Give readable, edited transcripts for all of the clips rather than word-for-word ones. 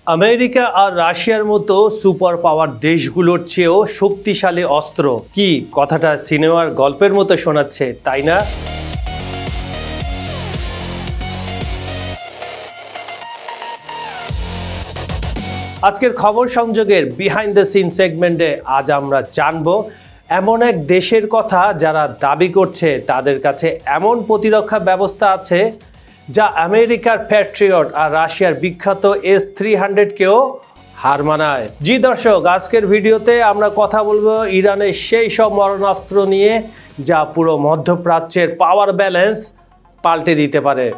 America আর রাশিয়ার মতো super power দেশগুলোর চেয়েও শক্তিশালী অস্ত্র কি? কথাটা সিনেমার গল্পের মতো শোনাচ্ছে, তাই না? আজকের খবর সংযোগের বিহাইন্ড দ্য সিন সেগমেন্টে আজ আমরা জানবো এমন এক দেশের কথা যারা দাবি করছে তাদের কাছে এমন প্রতিরক্ষা ব্যবস্থা আছে যা আমেরিকার প্যাট্রিয়ট আর রাশিয়ার বিখ্যাত S-300-কেও হার মানায়। জি দর্শক, আজকের ভিডিওতে আমরা কথা বলবো ইরানের সেই সব মারণাস্ত্র নিয়ে যা পুরো মধ্যপ্রাচ্যের পাওয়ার ব্যালেন্স পাল্টে দিতে পারে।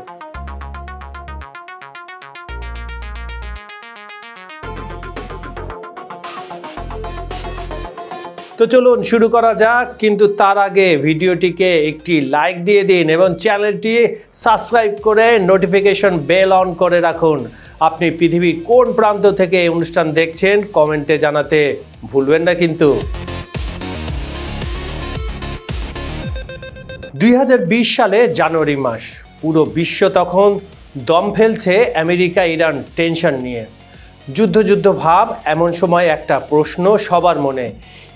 তো চলুন শুরু করা যাক, কিন্তু তার আগে ভিডিওটিকে একটি লাইক দিয়ে দিন এবং চ্যানেলটি সাবস্ক্রাইব করে নোটিফিকেশন বেল অন করে রাখুন। আপনি পৃথিবীর কোন প্রান্ত থেকে এই অনুষ্ঠান দেখছেন কমেন্টে জানাতে ভুলবেন না কিন্তু। 2020 সালে জানুয়ারি মাস, পুরো বিশ্ব তখন দম ফেলছে আমেরিকা ইরান টেনশন নিয়ে। যুদ্ধ ভাব। এমন সময় একটা প্রশ্ন সবার মনে,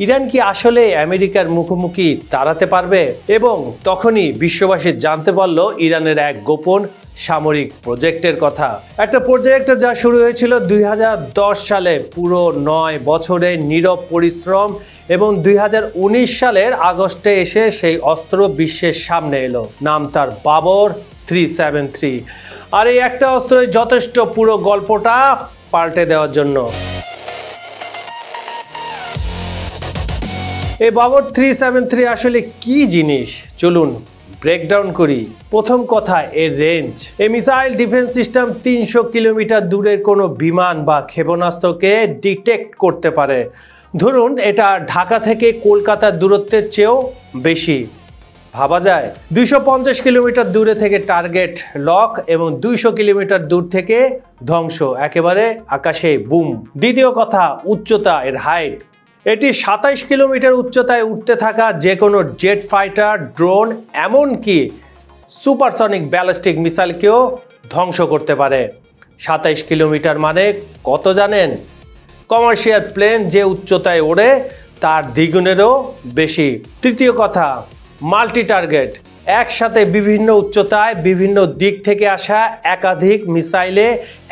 ইরান কি আসলে আমেরিকার মুখোমুখি দাঁড়াতে পারবে? এবং তখনই বিশ্ববাসী জানতে পারল ইরানের এক গোপন সামরিক প্রজেক্টের কথা। একটা প্রজেক্ট যা শুরু হয়েছিল 2010 সালে, পুরো 9 বছরের নীরব পরিশ্রম, এবং 2019 সালের আগস্টে এসে সেই অস্ত্র বিশ্বের সামনে এলো। নাম তার বাবর 373। আর এই একটা অস্ত্রই যথেষ্ট পুরো গল্পটা পাল্টে দেওয়ার জন্য। এই বাবর 373 আসলে কি জিনিস চলুন ব্রেকডাউন করি। প্রথম কথা, এর রেঞ্জ। এই মিসাইল ডিফেন্স সিস্টেম 300 কিলোমিটার দূরের কোনো বিমান বা ক্ষেপণাস্ত্রকে ডিটেক্ট করতে পারে। ধরুন এটা ঢাকা থেকে কলকাতার দূরত্বের চেয়েও বেশি। ভাবা যায় 250 কিলোমিটার দূরে থেকে টার্গেট লক এবং 200 কিলোমিটার দূর থেকে ধ্বংস, একেবারে আকাশে বুম। দ্বিতীয় কথা, উচ্চতা, এর হাইট। এটি 27 কিলোমিটার উচ্চতায় উঠতে থাকা যে কোনো জেট ফাইটার, ড্রোন, এমনকি সুপারসনিক ব্যালিস্টিক মিসাইলকেও ধ্বংস করতে পারে। 27 কিলোমিটার মানে কত জানেন? কমার্শিয়াল প্লেন যে উচ্চতায় ওড়ে তার দ্বিগুণেরও বেশি। তৃতীয় কথা, মাল্টি টার্গেট। একসাথে বিভিন্ন উচ্চতায় বিভিন্ন দিক থেকে আসা একাধিক মিসাইলে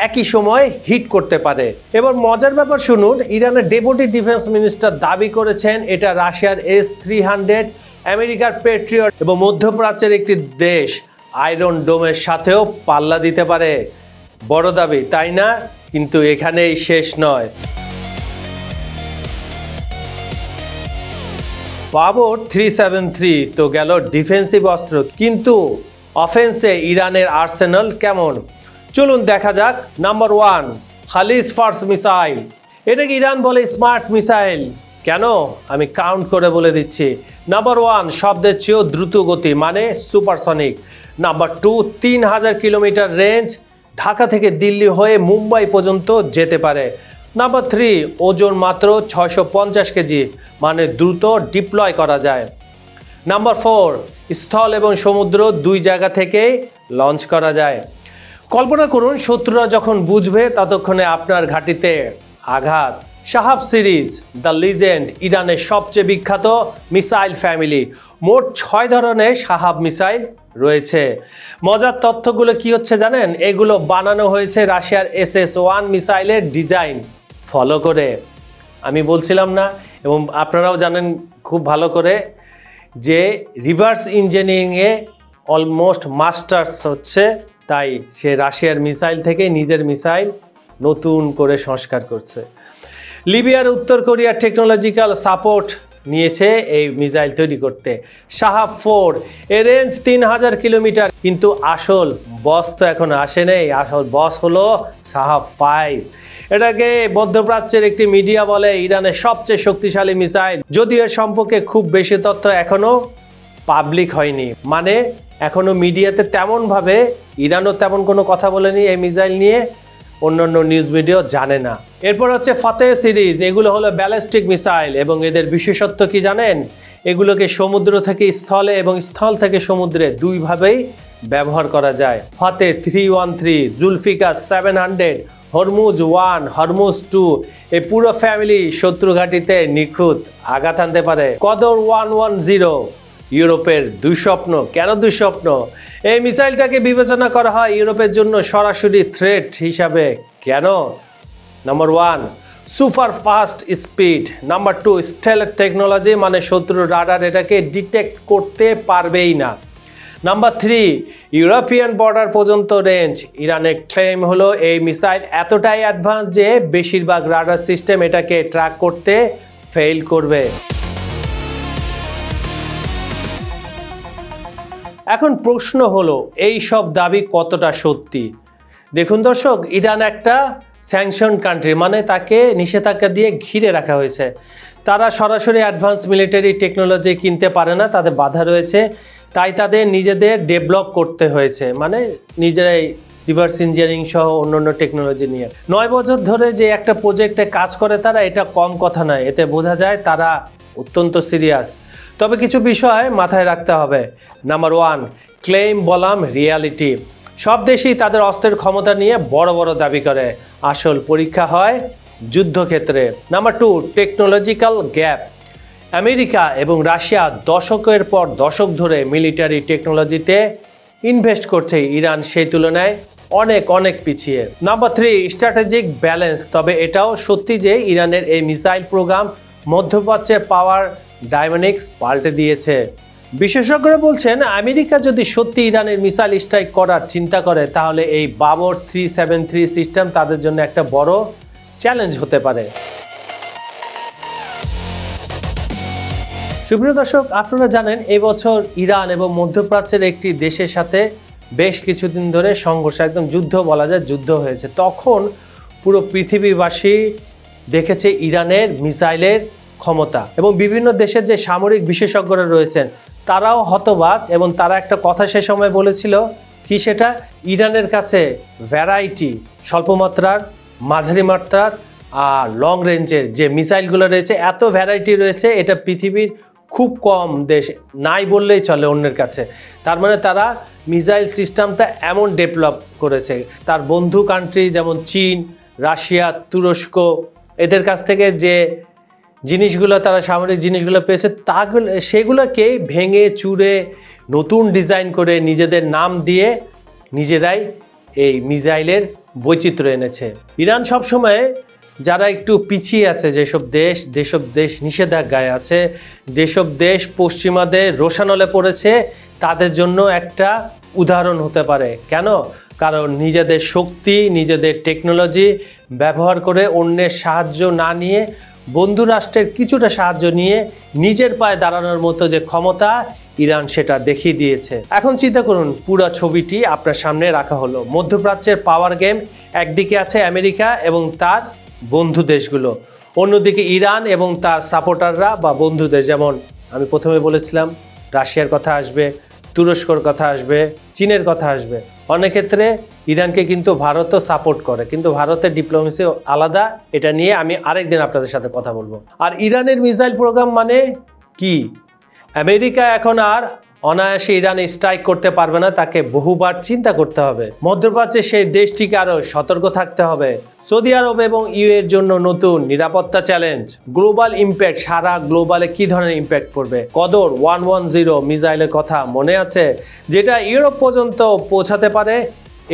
একই সময় হিট করতে পারে। এবার মজার ব্যাপার শুনুন, ইরানের ডেপুটি ডিফেন্স মিনিস্টার দাবি করেছেন এটা রাশিয়ার S-300, আমেরিকার প্যাট্রিয়ট এবং মধ্যপ্রাচ্যের একটি দেশ আয়রন ডোমের সাথেও পাল্লা দিতে পারে। বড় দাবি, তাই না? কিন্তু এখানেই শেষ নয়। বাবর 373 তো গেল ডিফেন্সিভ অস্ত্র, কিন্তু অফেন্সে ইরানের আর্সেনাল কেমন চলুন দেখা যাক। Number 1, Khaleej first missile. এটাকে ইরান বলে স্মার্ট মিসাইল। কেন? আমি কাউন্ট করে বলে দিচ্ছি। নাম্বার 1, শব্দের চেয়েও দ্রুত গতি, মানে supersonic. Number 2, 3000 kilometre range, Dhaka থেকে দিল্লি হয়ে মুম্বাই পর্যন্ত যেতে পারে। নাম্বার 3, ওজন মাত্র 650 কেজি, মানে দ্রুত ডিপ্লয় করা যায়। নাম্বার 4, স্থল এবং সমুদ্র দুই জায়গা থেকে লঞ্চ করা যায়। কল্পনা করুন শত্রুরা যখন বুঝবে ততক্ষণে আপনার ঘাঁটিতে আঘাত। শাহাব সিরিজ, দ্য লিজেন্ড, ইরানের সবচেয়ে বিখ্যাত মিসাইল ফ্যামিলি। মোট 6 ধরনের শাহাব মিসাইল রয়েছে। মজার তথ্যগুলো কি হচ্ছে জানেন? এগুলো বানানো হয়েছে রাশিয়ার SS-1 মিসাইলের ডিজাইন ফলো করে। আমি বলছিলাম না, এবং আপনারাও জানেন খুব ভালো করে, যে রিভার্স ইঞ্জিনিয়ারিংয়ে অলমোস্ট মাস্টার্স হচ্ছে, তাই সে রাশিয়ার মিসাইল থেকে নিজের মিসাইল নতুন করে সংস্কার করছে। লিবিয়ার উত্তর কোরিয়ার টেকনোলজিক্যাল সাপোর্ট নিয়েছে এই মিসাইল তৈরি করতে। শাহাব 4, এর রেঞ্জ 3000 কিলোমিটার, কিন্তু আসল বস তো এখন আসে নেই। আসল বস হলো শাহাব 5। এটাকে মধ্যপ্রাচ্যের একটি মিডিয়া বলে ইরানের সবচেয়ে শক্তিশালী মিসাইল, যদিও এর সম্পর্কে খুব বেশি তথ্য এখনো পাবলিক হয়নি। মানে এখনো মিডিয়াতে তেমনভাবে ইরানও তেমন কোনো কথা বলেনি এই মিসাইল নিয়ে, অন্যান্য নিউজ মিডিয়া জানে না। এরপর হচ্ছে ফাতেহ সিরিজ। এগুলো হলো ব্যালিস্টিক মিসাইল, এবং এদের বিশেষত্ব কি জানেন? এগুলোকে সমুদ্র থেকে স্থলে এবং স্থল থেকে সমুদ্রে দুইভাবেই ব্যবহার করা যায়। ফাতেহ 313, জুলফিকার 700, হরমুজ 1, হরমুজ 2, এই পুরো ফ্যামিলি শত্রু ঘাঁটিতে নিখুঁত আঘাত আনতে পারে। কদর 110, ইউরোপের দুঃস্বপ্ন। কেন দুঃস্বপ্ন? এই মিসাইলটাকে বিবেচনা করা হয় ইউরোপের জন্য সরাসরি থ্রেট হিসাবে। কেন? Number 1, super fast speed. Number 2, stealth technology, মানে শত্রুর রাডার এটাকে ডিটেক্ট করতে পারবেই না। নাম্বার 3, ইউরোপিয়ান বর্ডার পর্যন্ত রেঞ্জ। ইরানের ক্লেম হলো এই মিসাইল এতটাই অ্যাডভান্স যে বেশিরভাগ রাডার সিস্টেম এটাকে ট্র্যাক করতে ফেল করবে। এখন প্রশ্ন হলো এই সব দাবি কতটা সত্যি? দেখুন দর্শক, ইরান একটা স্যাংশন কান্ট্রি, মানে তাকে নিষেধাজ্ঞা দিয়ে ঘিরে রাখা হয়েছে। তারা সরাসরি অ্যাডভান্স মিলিটারি টেকনোলজি কিনতে পারে না, তাদের বাধা রয়েছে। তাই তাদের নিজেদের ডেভেলপ করতে হয়েছে, মানে নিজেরাই রিভার্স ইঞ্জিনিয়ারিং সহ অন্যান্য টেকনোলজি নিয়ে 9 বছর ধরে যে একটা প্রজেক্টে কাজ করে তারা, এটা কম কথা নয়। এতে বোঝা যায় তারা অত্যন্ত সিরিয়াস। তবে কিছু বিষয় মাথায় রাখতে হবে। নাম্বার 1, ক্লেম বনাম রিয়ালিটি। সব দেশই তাদের অস্ত্রের ক্ষমতা নিয়ে বড় বড় দাবি করে, আসল পরীক্ষা হয় যুদ্ধক্ষেত্রে। Number 2, technological gap. আমেরিকা এবং রাশিয়া দশকের পর দশক ধরে মিলিটারি টেকনোলজিতে ইনভেস্ট করছে, ইরান সেই তুলনায় অনেক অনেক পিছিয়ে। Number 3, strategic balance. তবে এটাও সত্যি যে ইরানের এই মিসাইল প্রোগ্রাম মধ্যপ্রাচ্যের পাওয়ার ডাইনামিক্স পাল্টে দিয়েছে। বিশেষজ্ঞরা বলছেন আমেরিকা যদি সত্যি ইরানের মিসাইল স্ট্রাইক করার চিন্তা করে তাহলে এই বাবর 373 সিস্টেম তাদের জন্য একটা বড় চ্যালেঞ্জ হতে পারে। সুপ্রিয় দর্শক, আপনারা জানেন এই বছর ইরান এবং মধ্যপ্রাচ্যের একটি দেশের সাথে বেশ কিছুদিন ধরে সংঘর্ষ, একদম যুদ্ধ বলা যায়, যুদ্ধ হয়েছে। তখন পুরো পৃথিবীবাসী দেখেছে ইরানের মিসাইলের ক্ষমতা, এবং বিভিন্ন দেশের যে সামরিক বিশেষজ্ঞরা রয়েছেন তারাও হতবাক, এবং তারা একটা কথা সে সময় বলেছিল কি, সেটা ইরানের কাছে ভ্যারাইটি, স্বল্পমাত্রার, মাঝারি মাত্রার আর লং রেঞ্জের যে মিসাইলগুলো রয়েছে, এত ভ্যারাইটি রয়েছে, এটা পৃথিবীর খুব কম দেশ নাই বললেই চলে অন্যের কাছে। তার মানে তারা মিসাইল সিস্টেমটা এমন ডেভেলপ করেছে, তার বন্ধু কান্ট্রি যেমন চীন, রাশিয়া, তুরস্ক, এদের কাছ থেকে যে জিনিসগুলো, তারা সামরিক জিনিসগুলো পেয়েছে, সেগুলোকে ভেঙে চুরে নতুন ডিজাইন করে নিজেদের নাম দিয়ে নিজেরাই এই মিসাইলের বৈচিত্র্য এনেছে। ইরান সবসময় যারা একটু পিছিয়ে আছে, যেসব দেশ নিষেধাজ্ঞায় আছে, যেসব দেশ পশ্চিমাদের রোষানলে পড়েছে, তাদের জন্য একটা উদাহরণ হতে পারে। কেন? কারণ নিজেদের শক্তি, নিজেদের টেকনোলজি ব্যবহার করে অন্যের সাহায্য না নিয়ে, বন্ধু রাষ্ট্রের কিছুটা সাহায্য নিয়ে নিজের পায়ে দাঁড়ানোর মতো যে ক্ষমতা, ইরান সেটা দেখিয়ে দিয়েছে। এখন চিন্তা করুন, পুরো ছবিটি আপনার সামনে রাখা হলো। মধ্যপ্রাচ্যের পাওয়ার গেম, একদিকে আছে আমেরিকা এবং তার বন্ধু দেশগুলো, অন্যদিকে ইরান এবং তার সাপোর্টাররা বা বন্ধু দেশ, যেমন আমি প্রথমে বলেছিলাম রাশিয়ার কথা আসবে, তুরস্কর কথা আসবে, চীনের কথা আসবে। অনেক ক্ষেত্রে ইরানকে কিন্তু ভারতও সাপোর্ট করে, কিন্তু ভারতের ডিপ্লোমেসি আলাদা, এটা নিয়ে আমি আরেকদিন আপনাদের সাথে কথা বলবো। আর ইরানের মিসাইল প্রোগ্রাম মানে কি? আমেরিকা এখন আর অনায়াসে ইরানে স্ট্রাইক করতে পারবে না, তাকে বহুবার চিন্তা করতে হবে। মধ্যপ্রাচ্যে সেই দেশটিকে আরও সতর্ক থাকতে হবে। সৌদি আরব এবং ইউ এর জন্য নতুন নিরাপত্তা চ্যালেঞ্জ। গ্লোবাল ইম্প্যাক্ট, সারা গ্লোবালে কি ধরনের ইম্প্যাক্ট পড়বে? কদর 110 মিসাইলের কথা মনে আছে, যেটা ইউরোপ পর্যন্ত পৌঁছাতে পারে।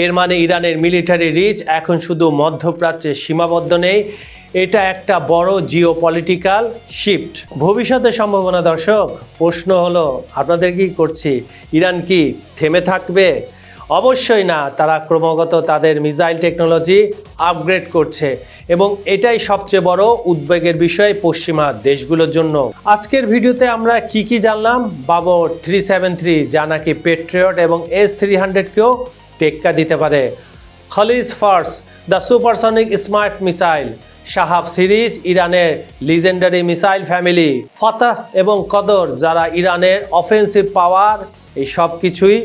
এর মানে ইরানের মিলিটারি রিচ এখন শুধু মধ্যপ্রাচ্যে সীমাবদ্ধ নেই, এটা একটা বড় জিওপলিটিক্যাল শিফট। ভবিষ্যতের সম্ভাবনা দর্শক, প্রশ্ন হলো আপনাদের কি করছি, ইরান কি থেমে থাকবে? অবশ্যই না, তারা ক্রমাগত তাদের মিসাইল টেকনোলজি আপগ্রেড করছে, এবং এটাই সবচেয়ে বড় উদ্বেগের বিষয় পশ্চিমা দেশগুলোর জন্য। আজকের ভিডিওতে আমরা কি জানলাম? বাবর 373 যা নাকি পেট্রিয়ট এবং S-300কেও টেক্কা দিতে পারে। Khalij Fars, the supersonic smart missile. Shahab series, ইরানের লিজেন্ডারি মিসাইল ফ্যামিলি। ফাতাহ এবং কদর, যারা ইরানের অফেন্সিভ পাওয়ার। এই সব কিছুই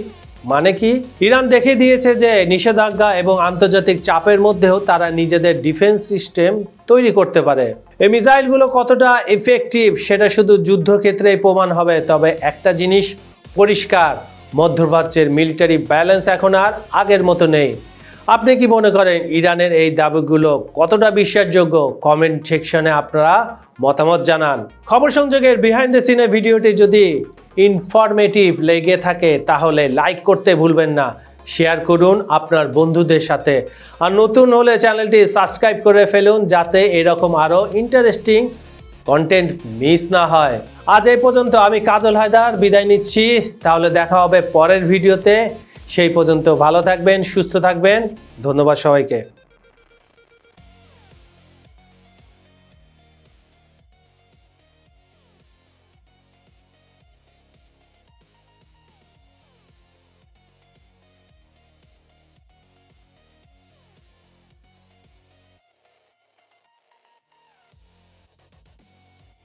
মানে কি? ইরান দেখিয়ে দিয়েছে যে নিষেধাজ্ঞা এবং আন্তর্জাতিক চাপের মধ্যেও তারা নিজেদের ডিফেন্স সিস্টেম তৈরি করতে পারে। এই মিসাইলগুলো কতটা এফেক্টিভ সেটা শুধু যুদ্ধক্ষেত্রেই প্রমাণ হবে। তবে একটা জিনিস পরিষ্কার, মধ্যপ্রাচ্যের মিলিটারি ব্যালেন্স এখন আর আগের মতো নেই। আপনি কি মনে করেন ইরানের এই দাবিগুলো কতটা বিশ্বাসযোগ্য? কমেন্ট সেকশনে আপনারা মতামত জানান। খবর সংযোগের বিহাইন্ড দ্য সিনের ভিডিওটি যদি ইনফরমেটিভ লেগে থাকে তাহলে লাইক করতে ভুলবেন না, শেয়ার করুন আপনার বন্ধুদের সাথে, আর নতুন হলে চ্যানেলটি সাবস্ক্রাইব করে ফেলুন যাতে এরকম আরও ইন্টারেস্টিং কন্টেন্ট মিস না হয়। আজ এই পর্যন্ত, আমি কাজল হায়দার বিদায় নিচ্ছি। তাহলে দেখা হবে পরের ভিডিওতে। সেই পর্যন্ত ভালো থাকবেন, সুস্থ থাকবেন। ধন্যবাদ সবাইকে।